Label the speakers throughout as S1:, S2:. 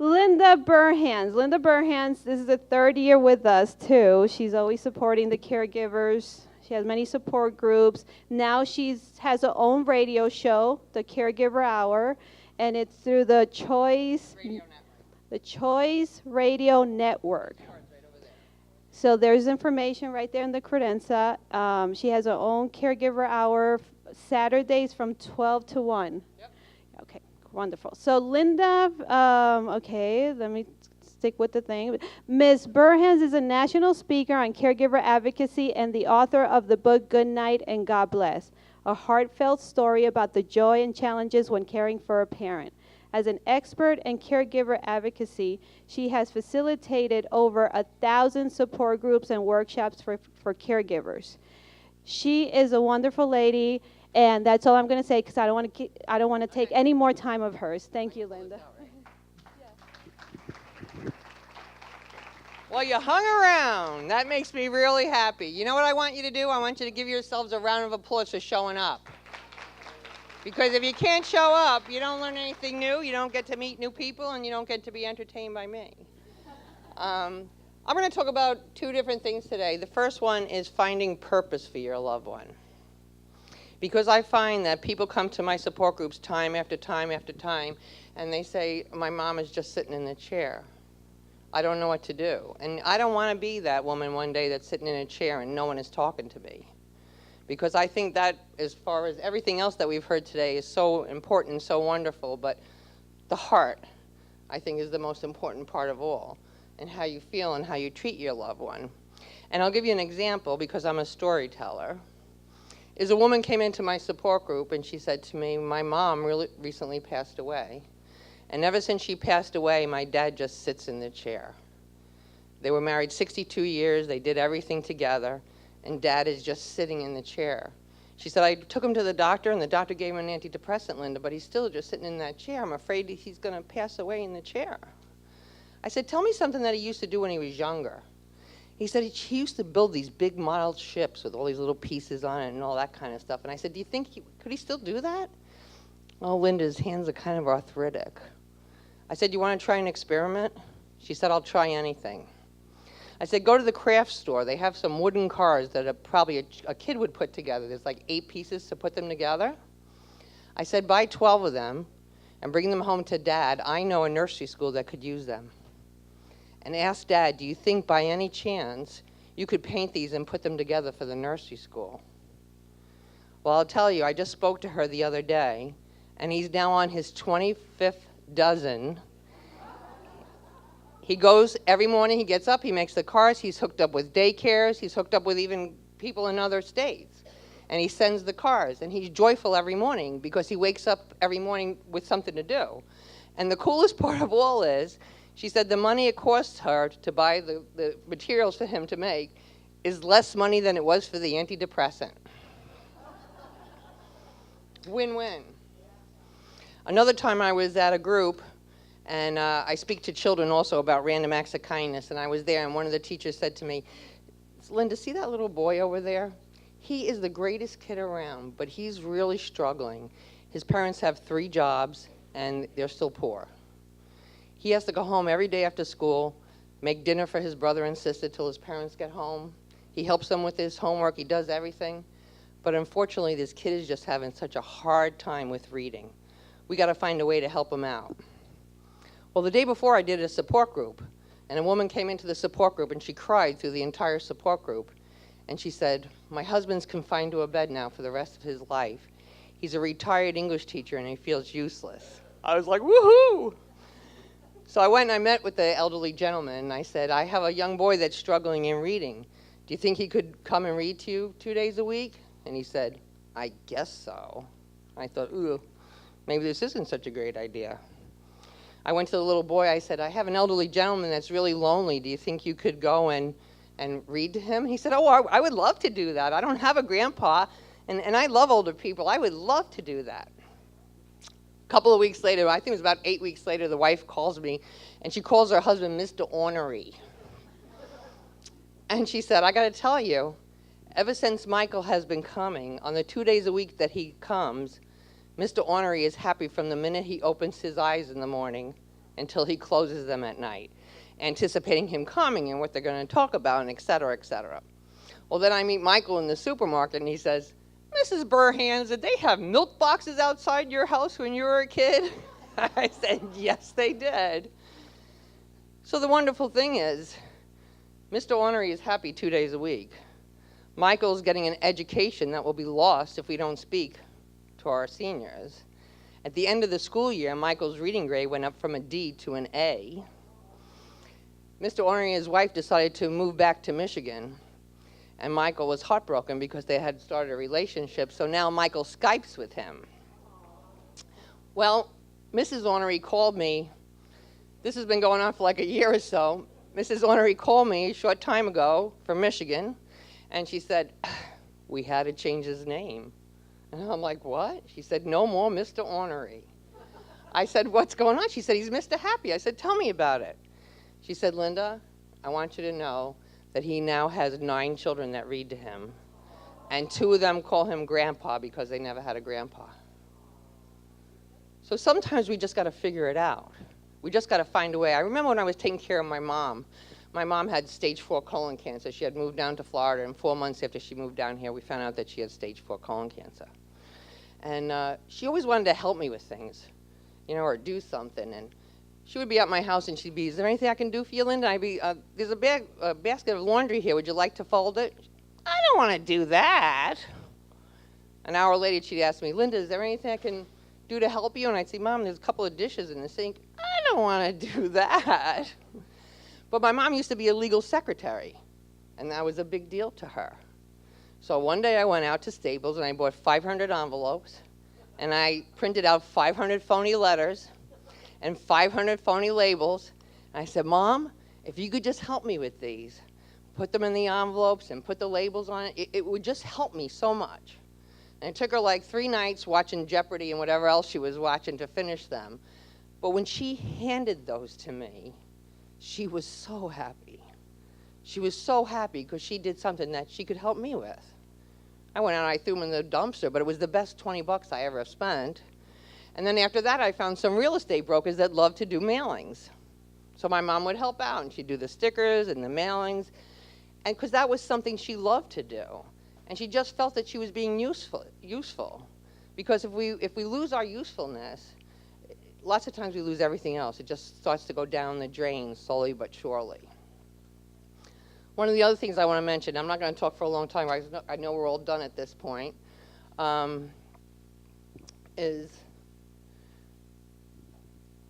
S1: Linda Burhans. Linda Burhans, this is the third year with us, too. She's always supporting the caregivers. She has many support groups. Now she has her own radio show, the Caregiver Hour, and it's through the Choice Radio Network. So there's information right there in the credenza. She has her own Caregiver Hour Saturdays from 12 to 1. Yep. Okay, wonderful. So Linda, okay, let me stick with the thing. Ms. Burhans is a national speaker on caregiver advocacy and the author of the book Good Night and God Bless, a heartfelt story about the joy and challenges when caring for a parent. As an expert in caregiver advocacy, she has facilitated over 1,000 support groups and workshops for caregivers. She is a wonderful lady, and that's all I'm going to say because I don't want to take any more time of hers. Thank you, Linda.
S2: Well, you hung around. That makes me really happy. You know what I want you to do? I want you to give yourselves a round of applause for showing up. Because if you can't show up, you don't learn anything new, you don't get to meet new people, and you don't get to be entertained by me. I'm going to talk about two different things today. The first one is finding purpose for your loved one. Because I find that people come to my support groups time after time after time, and they say, my mom is just sitting in the chair. I don't know what to do. And I don't want to be that woman one day that's sitting in a chair and no one is talking to me. Because I think that, as far as everything else that we've heard today, is so important and so wonderful, but the heart, I think, is the most important part of all, and how you feel and how you treat your loved one. And I'll give you an example, because I'm a storyteller. A woman came into my support group, and she said to me, my mom really recently passed away, and ever since she passed away, my dad just sits in the chair. They were married 62 years, they did everything together, and Dad is just sitting in the chair. She said, I took him to the doctor, and the doctor gave him an antidepressant, Linda, but he's still just sitting in that chair. I'm afraid he's going to pass away in the chair. I said, tell me something that he used to do when he was younger. He said he used to build these big model ships with all these little pieces on it and all that kind of stuff. And I said, do you think could he still do that? Oh, Linda's hands are kind of arthritic. I said, you want to try an experiment? She said, I'll try anything. I said, go to the craft store. They have some wooden cars that probably a kid would put together. There's like 8 pieces to put them together. I said, buy 12 of them and bring them home to Dad. I know a nursery school that could use them. And ask Dad, do you think by any chance you could paint these and put them together for the nursery school? Well, I'll tell you, I just spoke to her the other day, and he's now on his 25th dozen. He goes every morning, he gets up, he makes the cars, he's hooked up with daycares, he's hooked up with even people in other states. And he sends the cars, and he's joyful every morning because he wakes up every morning with something to do. And the coolest part of all is, she said the money it costs her to buy the materials for him to make is less money than it was for the antidepressant. Win-win. Another time I was at a group, and I speak to children also about random acts of kindness, and I was there, and one of the teachers said to me, Linda, see that little boy over there? He is the greatest kid around, but he's really struggling. His parents have 3 jobs, and they're still poor. He has to go home every day after school, make dinner for his brother and sister till his parents get home. He helps them with his homework, he does everything. But unfortunately, this kid is just having such a hard time with reading. We got to find a way to help him out. Well, the day before I did a support group, and a woman came into the support group and she cried through the entire support group. And she said, my husband's confined to a bed now for the rest of his life. He's a retired English teacher and he feels useless. I was like, woohoo! So I went and I met with the elderly gentleman and I said, I have a young boy that's struggling in reading. Do you think he could come and read to you 2 days a week? And he said, I guess so. I thought, ooh, maybe this isn't such a great idea. I went to the little boy, I said, I have an elderly gentleman that's really lonely. Do you think you could go and read to him? He said, oh, I would love to do that. I don't have a grandpa, and I love older people. I would love to do that. A couple of weeks later, I think it was about 8 weeks later, the wife calls me, and she calls her husband Mr. Ornery. And she said, I got to tell you, ever since Michael has been coming, on the 2 days a week that he comes, Mr. Ornery is happy from the minute he opens his eyes in the morning until he closes them at night, anticipating him coming and what they're going to talk about, and et cetera, et cetera. Well, then I meet Michael in the supermarket, and he says, Mrs. Burhans, did they have milk boxes outside your house when you were a kid? I said, yes, they did. So the wonderful thing is, Mr. Ornery is happy 2 days a week. Michael's getting an education that will be lost if we don't speak to our seniors. At the end of the school year, Michael's reading grade went up from a D to an A. Mr. Ornery and his wife decided to move back to Michigan, and Michael was heartbroken because they had started a relationship, so now Michael Skypes with him. Well, Mrs. Ornery called me. This has been going on for like a year or so. Mrs. Ornery called me a short time ago from Michigan, and she said, we had to change his name. And I'm like, what? She said, no more Mr. Ornery. I said, what's going on? She said, he's Mr. Happy. I said, tell me about it. She said, Linda, I want you to know that he now has 9 children that read to him, and 2 of them call him Grandpa because they never had a grandpa. So sometimes we just got to figure it out. We just got to find a way. I remember when I was taking care of my mom. My mom had stage 4 colon cancer. She had moved down to Florida, and 4 months after she moved down here, we found out that she had stage 4 colon cancer. And she always wanted to help me with things, you know, or do something. And she would be at my house, and she'd be, is there anything I can do for you, Linda? I'd be, there's a basket of laundry here. Would you like to fold it? I don't want to do that. An hour later, she'd ask me, Linda, is there anything I can do to help you? And I'd say, Mom, there's a couple of dishes in the sink. I don't want to do that. But my mom used to be a legal secretary, and that was a big deal to her. So one day I went out to Staples, and I bought 500 envelopes, and I printed out 500 phony letters and 500 phony labels. And I said, Mom, if you could just help me with these, put them in the envelopes and put the labels on it, it would just help me so much. And it took her like 3 nights watching Jeopardy and whatever else she was watching to finish them. But when she handed those to me, she was so happy. She was so happy because she did something that she could help me with. I went out and I threw them in the dumpster, but it was the best 20 bucks I ever spent. And then after that, I found some real estate brokers that loved to do mailings. So my mom would help out, and she'd do the stickers and the mailings, and because that was something she loved to do. And she just felt that she was being useful. Because if we lose our usefulness, lots of times we lose everything else. It just starts to go down the drain slowly but surely. One of the other things I want to mention, I'm not going to talk for a long time, I know we're all done at this point, is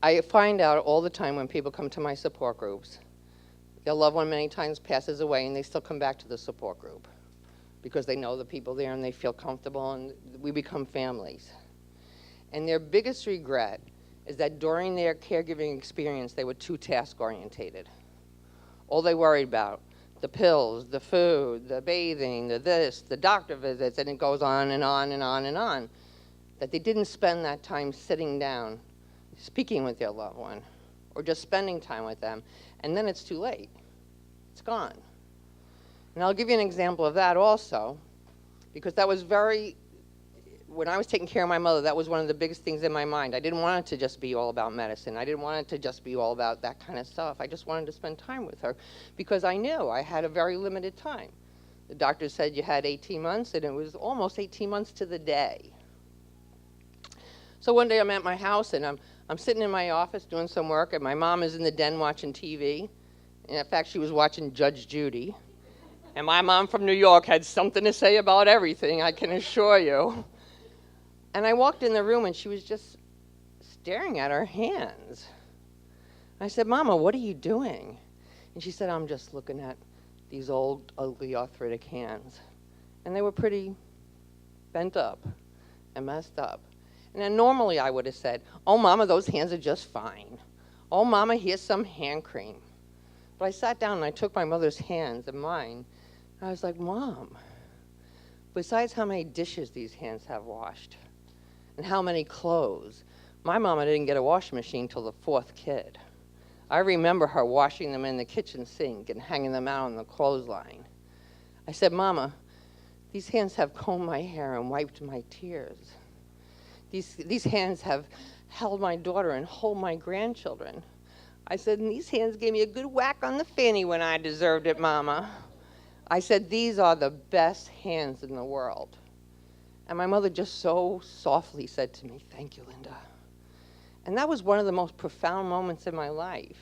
S2: I find out all the time when people come to my support groups, their loved one many times passes away and they still come back to the support group because they know the people there and they feel comfortable and we become families. And their biggest regret is that during their caregiving experience, they were too task-orientated. All they worried about, the pills, the food, the bathing, the this, the doctor visits, and it goes on and on and on and on, that they didn't spend that time sitting down, speaking with their loved one, or just spending time with them, and then it's too late. It's gone. And I'll give you an example of that also, because that was when I was taking care of my mother, that was one of the biggest things in my mind. I didn't want it to just be all about medicine. I didn't want it to just be all about that kind of stuff. I just wanted to spend time with her because I knew I had a very limited time. The doctor said you had 18 months, and it was almost 18 months to the day. So one day I'm at my house, and I'm sitting in my office doing some work, and my mom is in the den watching TV. And in fact, she was watching Judge Judy. And my mom from New York had something to say about everything, I can assure you. And I walked in the room, and she was just staring at her hands. I said, Mama, what are you doing? And she said, I'm just looking at these old, ugly, arthritic hands. And they were pretty bent up and messed up. And then normally I would have said, oh, Mama, those hands are just fine. Oh, Mama, here's some hand cream. But I sat down, and I took my mother's hands and mine, and I was like, Mom, besides how many dishes these hands have washed, and how many clothes. My mama didn't get a washing machine till the 4th kid. I remember her washing them in the kitchen sink and hanging them out on the clothesline. I said, Mama, these hands have combed my hair and wiped my tears. These hands have held my daughter and hold my grandchildren. I said, and these hands gave me a good whack on the fanny when I deserved it, Mama. I said, these are the best hands in the world. And my mother just so softly said to me, thank you, Linda. And that was one of the most profound moments in my life.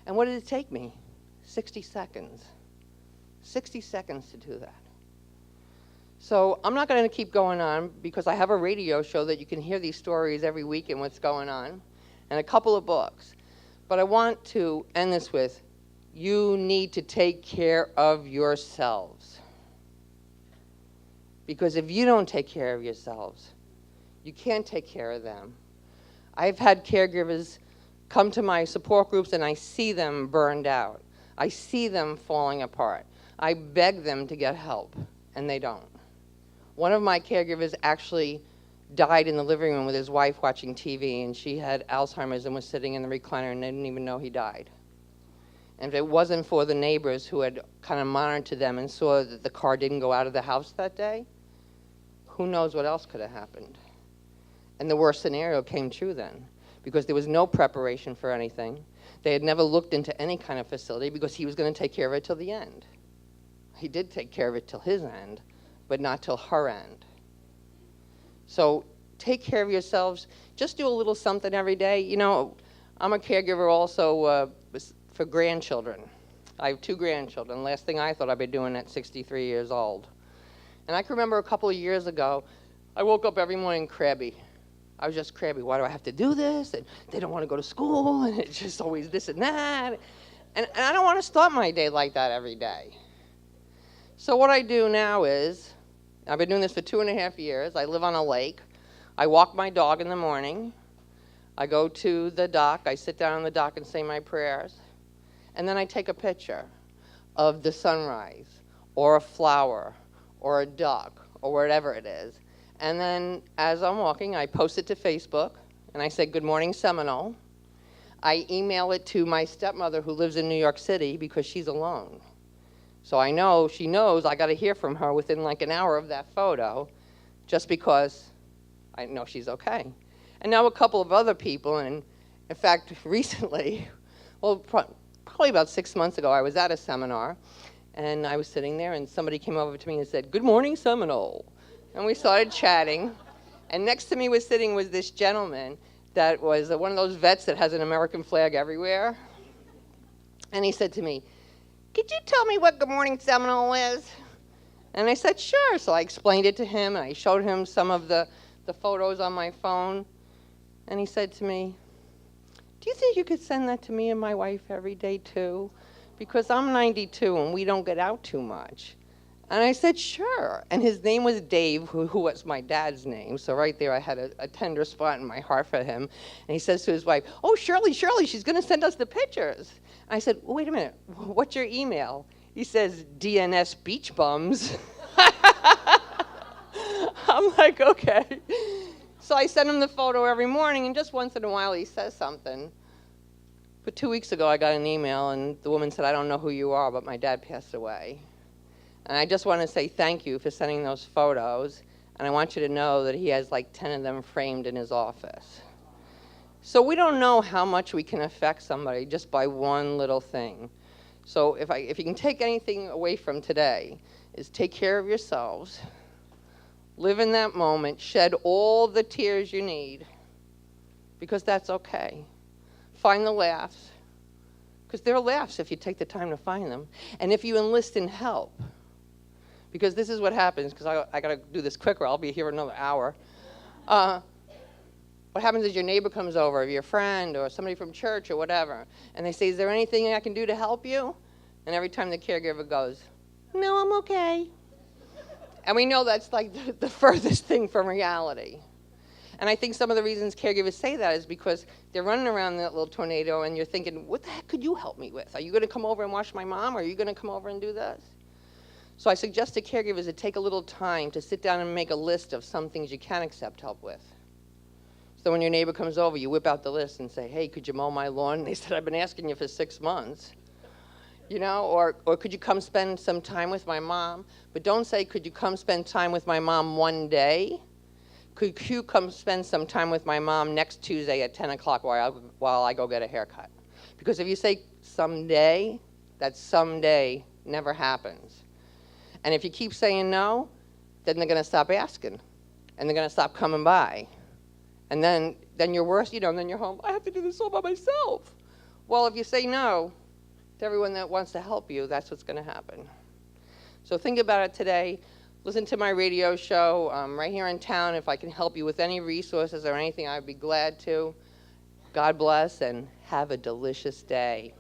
S2: And what did it take me? 60 seconds. 60 seconds to do that. So I'm not going to keep going on because I have a radio show that you can hear these stories every week and what's going on, and a couple of books. But I want to end this with, you need to take care of yourselves. Because if you don't take care of yourselves, you can't take care of them. I've had caregivers come to my support groups and I see them burned out. I see them falling apart. I beg them to get help, and they don't. One of my caregivers actually died in the living room with his wife watching TV, and she had Alzheimer's and was sitting in the recliner and they didn't even know he died. And if it wasn't for the neighbors who had kind of monitored them and saw that the car didn't go out of the house that day, who knows what else could have happened. And the worst scenario came true then, because there was no preparation for anything. They had never looked into any kind of facility because he was going to take care of it till the end. He did take care of it till his end, but not till her end. So take care of yourselves. Just do a little something every day. You know, I'm a caregiver also for grandchildren. I have 2 grandchildren. Last thing I thought I'd be doing at 63 years old. And I can remember a couple of years ago, I woke up every morning crabby. I was just crabby. Why do I have to do this? And they don't want to go to school, and it's just always this and that. And I don't want to start my day like that every day. So what I do now is, I've been doing this for 2.5 years. I live on a lake. I walk my dog in the morning. I go to the dock. I sit down on the dock and say my prayers. And then I take a picture of the sunrise, or a flower, or a duck, or whatever it is. And then as I'm walking, I post it to Facebook, and I say, good morning, Seminole. I email it to my stepmother who lives in New York City because she's alone. So I know, she knows I got to hear from her within like an hour of that photo, just because I know she's okay. And now a couple of other people, and in fact, recently, well, probably about 6 months ago, I was at a seminar, and I was sitting there, and somebody came over to me and said, good morning, Seminole. And we started chatting, and next to me was this gentleman that was one of those vets that has an American flag everywhere. And he said to me, could you tell me what Good Morning Seminole is? And I said, sure. So I explained it to him, and I showed him some of the photos on my phone. And he said to me, do you think you could send that to me and my wife every day too? Because I'm 92 and we don't get out too much. And I said, sure. And his name was Dave, who was my dad's name. So right there I had a tender spot in my heart for him. And he says to his wife, oh, Shirley, she's going to send us the pictures. And I said, well, wait a minute, what's your email? He says, DNS Beach Bums. I'm like, okay. So I send him the photo every morning, and just once in a while he says something. But 2 weeks ago I got an email, and the woman said, I don't know who you are, but my dad passed away. And I just want to say thank you for sending those photos, and I want you to know that he has like 10 of them framed in his office. So we don't know how much we can affect somebody just by one little thing. So if you can take anything away from today, is take care of yourselves, live in that moment, shed all the tears you need, because that's okay. Find the laughs, because there are laughs if you take the time to find them. And if you enlist in help, because this is what happens, because I got to do this quicker, I'll be here another hour. What happens is your neighbor comes over, or your friend, or somebody from church, or whatever, and they say, is there anything I can do to help you? And every time the caregiver goes, no, I'm okay. And we know that's like the furthest thing from reality. And I think some of the reasons caregivers say that is because they're running around that little tornado, and you're thinking, what the heck could you help me with? Are you going to come over and watch my mom, or are you going to come over and do this? So I suggest to caregivers to take a little time to sit down and make a list of some things you can accept help with. So when your neighbor comes over, you whip out the list and say, hey, could you mow my lawn? And they said, I've been asking you for 6 months. You know, or could you come spend some time with my mom? But don't say, could you come spend time with my mom one day? Could you come spend some time with my mom next Tuesday at 10 o'clock while I go get a haircut? Because if you say someday, that someday never happens. And if you keep saying no, then they're going to stop asking. And they're going to stop coming by. And then you're worse, then you're home, I have to do this all by myself. Well, if you say no to everyone that wants to help you, that's what's going to happen. So think about it today. Listen to my radio show right here in town. If I can help you with any resources or anything, I'd be glad to. God bless and have a delicious day.